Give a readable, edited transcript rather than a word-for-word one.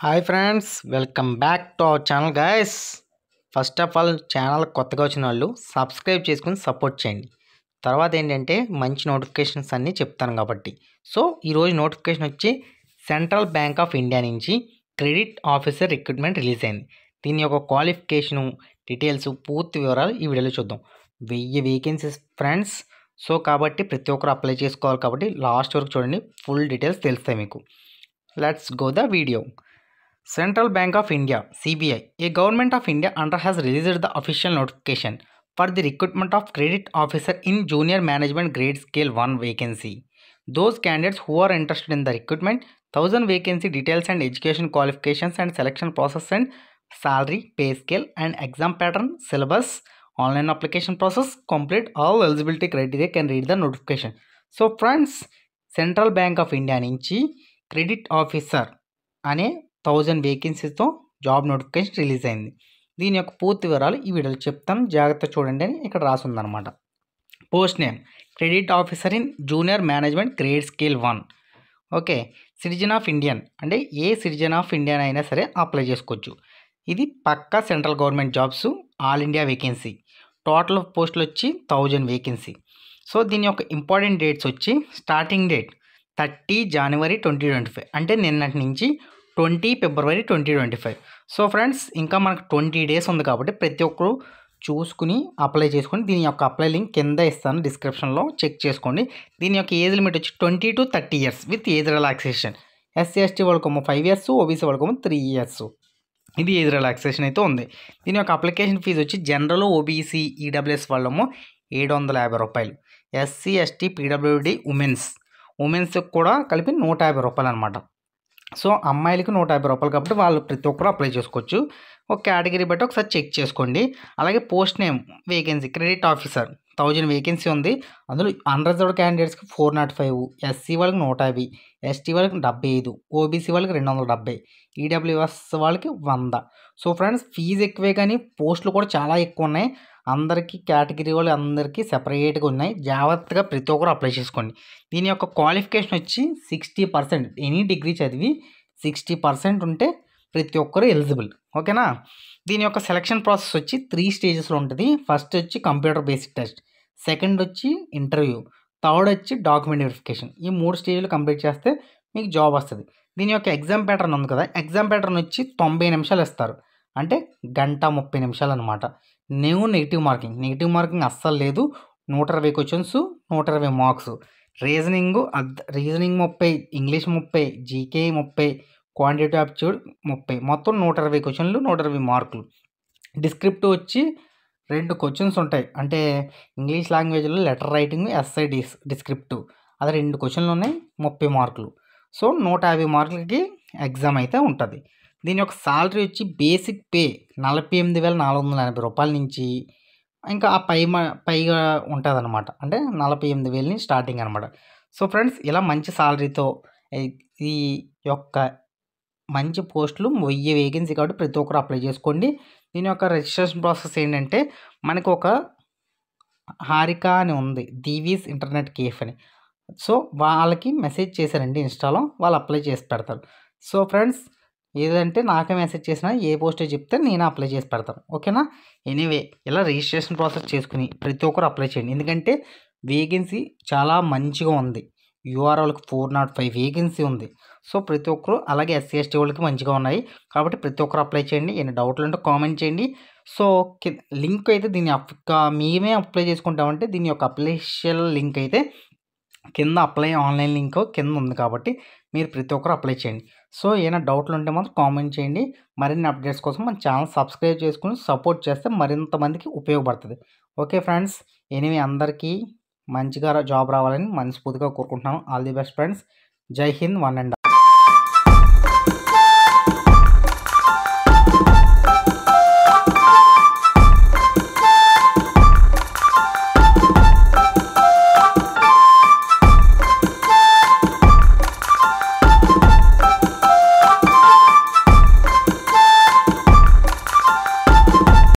Hi friends, welcome back to our channel guys. First of all channel కొత్తగా వచ్చిన వాళ్ళు subscribe చేసుకుని support చేయండి. తర్వాత ఏంటంటే మంచి నోటిఫికేషన్స్ అన్నీ చెప్తాను కాబట్టి. సో ఈరోజు నోటిఫికేషన్ వచ్చి సెంట్రల్ బ్యాంక్ ఆఫ్ ఇండియా నుంచి క్రెడిట్ ఆఫీసర్ రిక్రూట్మెంట్ రిలీజ్ అయింది. దీని యొక్క క్వాలిఫికేషను డీటెయిల్స్ పూర్తి వివరాలు ఈ వీడియోలో చూద్దాం. 1000 వేకెన్సీస్ ఫ్రెండ్స్. సో కాబట్టి ప్రతి ఒక్కరు అప్లై చేసుకోవాలి కాబట్టి లాస్ట్ వరకు చూడండి, ఫుల్ డీటెయిల్స్ తెలుస్తాయి మీకు. Let's go the video. Central Bank of India (CBI), a government of India under has released the official notification for the recruitment of credit officer in junior management grade scale 1 vacancy. Those candidates who are interested in the recruitment, 1000 vacancy details and education qualifications and selection process and salary, pay scale and exam pattern, syllabus, online application process, complete all eligibility criteria can read the notification. So friends, Central Bank of India నుంచి credit officer అనే 1000 వేకెన్సీస్తో job notification release అయింది. దీని యొక్క పూర్తి వివరాలు ఈ వీడియోలో చెప్తాను, జాగ్రత్త చూడండి అని ఇక్కడ రాసి ఉందన్నమాట. Post name credit officer in junior management grade scale 1. Okay, citizen of Indian అంటే ఏ సిటిజన్ ఆఫ్ ఇండియన్ అయినా సరే అప్లై చేసుకోవచ్చు. ఇది పక్కా central government jobs, all India vacancy. Total పోస్టులు వచ్చి 1000 వేకెన్సీ. సో దీని యొక్క ఇంపార్టెంట్ డేట్స్ వచ్చి స్టార్టింగ్ డేట్ 30 జనవరి 2025 అంటే నిన్నటి నుంచి 20 ఫిబ్రవరి 2025. సో ఫ్రెండ్స్, ఇంకా మనకు 20 డేస్ ఉంది కాబట్టి ప్రతి ఒక్కరు చూసుకుని అప్లై చేసుకొని దీని యొక్క అప్లై లింక్ కింద ఇస్తాను డిస్క్రిప్షన్లో, చెక్ చేసుకోండి. దీని యొక్క ఏజ్ లిమిట్ వచ్చి 20 to 30 years with age relaxation. SC ST వాళ్ళకేమో 5 years, OBC వాళ్ళకేమో 3 years. ఇది ఏజ్ రిలాక్సేషన్ అయితే ఉంది. దీని యొక్క అప్లికేషన్ ఫీజు వచ్చి జనరల్, OBC, EWS వాళ్ళేమో 750 రూపాయలు. SC ST PWD ఉమెన్స్కి కూడా కలిపి 150 రూపాయలు అనమాట. సో అమ్మాయిలకి 150 రూపాయలు కాబట్టి వాళ్ళు ప్రతి ఒక్కరు అప్లై చేసుకోవచ్చు. ఒక కేటగిరీ బట్టి ఒకసారి చెక్ చేసుకోండి. అలాగే post name vacancy credit officer 1000 vacancy ఉంది. అందులో అన్రిజర్వ్డ్ క్యాండిడేట్స్కి 405, SC వాళ్ళకి 150, ST వాళ్ళకి 75, OBC వాళ్ళకి 270, EWS వాళ్ళకి 100. సో ఫ్రెండ్స్, ఫీజు ఎక్కువే కానీ పోస్టులు కూడా చాలా ఎక్కువ ఉన్నాయి. అందరికీ కేటగిరీ వాళ్ళు అందరికీ సెపరేట్గా ఉన్నాయి. జాగ్రత్తగా ప్రతి ఒక్కరు అప్లై చేసుకోండి. దీని యొక్క క్వాలిఫికేషన్ వచ్చి 60%, ఎనీ డిగ్రీ చదివి 60% ఉంటే ప్రతి ఒక్కరు ఎలిజిబుల్. ఓకేనా. దీని యొక్క సెలక్షన్ ప్రాసెస్ వచ్చి 3 స్టేజెస్లో ఉంటుంది. ఫస్ట్ వచ్చి కంప్యూటర్ బేసిక్ టెస్ట్, సెకండ్ వచ్చి ఇంటర్వ్యూ, థర్డ్ వచ్చి డాక్యుమెంట్ వెరిఫికేషన్. ఈ 3 స్టేజ్లు కంప్లీట్ చేస్తే మీకు జాబ్ వస్తుంది. దీని యొక్క ఎగ్జామ్ ప్యాటర్న్ ఉంది కదా, ఎగ్జామ్ ప్యాటర్న్ వచ్చి 90 నిమిషాలు ఇస్తారు, అంటే 1:30 నిమిషాలు అనమాట. నెగిటివ్ మార్కింగ్ అస్సలు లేదు. 120 questions, 120 marks. Reasoning 30, English 30, GK 30, quantity aptitude 30, మొత్తం 120 క్వశ్చన్లు, 120 మార్కులు. డిస్క్రిప్టివ్ వచ్చి 2 క్వశ్చన్స్ ఉంటాయి, అంటే ఇంగ్లీష్ లాంగ్వేజ్లో లెటర్ రైటింగ్, ఎస్ఐ డిస్క్రిప్టివ్, అది 2 క్వశ్చన్లు ఉన్నాయి, 30 మార్కులు. సో 150 మార్కులకి ఎగ్జామ్ అయితే ఉంటుంది. దీని యొక్క సాలరీ వచ్చి బేసిక్ పే 48,480 రూపాయల నుంచి ఇంకా ఆ పైగా ఉంటుంది అనమాట, అంటే 48,000 నుంచి స్టార్టింగ్ అనమాట. సో ఫ్రెండ్స్, ఇలా మంచి సాలరీతో ఈ యొక్క మంచి పోస్టులు 1000 వేకెన్సీ కాబట్టి ప్రతి ఒక్కరు అప్లై చేసుకోండి. దీని యొక్క రిజిస్ట్రేషన్ ప్రాసెస్ ఏంటంటే, మనకు ఒక హారిక అని ఉంది, దీవీస్ ఇంటర్నెట్ కేఫ్ అని. సో వాళ్ళకి మెసేజ్ చేశారండి ఇన్స్టాలో, వాళ్ళు అప్లై చేసి పెడతారు. సో ఫ్రెండ్స్, ఏదంటే నాకే మెసేజ్ చేసినా ఏ పోస్టే చెప్తే నేను అప్లై చేసి పెడతాను. ఓకేనా. ఎనీవే, ఇలా రిజిస్ట్రేషన్ ప్రాసెస్ చేసుకుని ప్రతి ఒక్కరు అప్లై చేయండి. ఎందుకంటే వేకెన్సీ చాలా మంచిగా ఉంది. UR వాళ్ళకి 405 వేకెన్సీ ఉంది. సో ప్రతి ఒక్కరు, అలాగే SC ST వాళ్ళకి మంచిగా ఉన్నాయి కాబట్టి ప్రతి ఒక్కరు అప్లై చేయండి. ఏమైనా డౌట్లు ఉంటే కామెంట్ చేయండి. సో లింక్ అయితే మేమే అప్లై చేసుకుంటామంటే దీని యొక్క అప్లికేషన్ లింక్ అయితే కింద అప్లై ఆన్లైన్ లింక్ కింద ఉంది కాబట్టి మీరు ప్రతి ఒక్కరు అప్లై చేయండి. సో ఏమైనా డౌట్లు ఉంటే మాత్రం కామెంట్ చేయండి. మరిన్ని అప్డేట్స్ కోసం మన ఛానల్ సబ్స్క్రైబ్ చేసుకుని సపోర్ట్ చేస్తే మరింత మందికి ఉపయోగపడుతుంది. ఓకే ఫ్రెండ్స్, ఎనివే అందరికీ మంచిగా జాబ్ రావాలని మనస్ఫూర్తిగా కోరుకుంటున్నాను. All the best friends. జై హింద్, వన్ అండ్